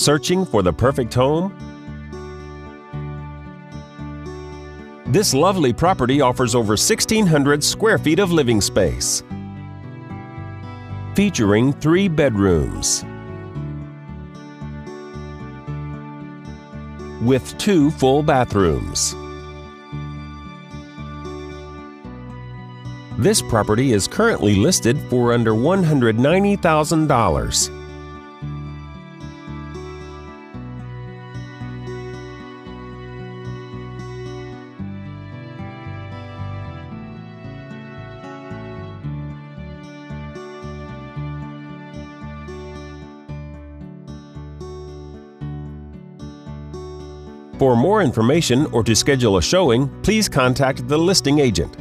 Searching for the perfect home? This lovely property offers over 1,600 square feet of living space, featuring 3 bedrooms with 2 full bathrooms. This property is currently listed for under $190,000. For more information or to schedule a showing, please contact the listing agent.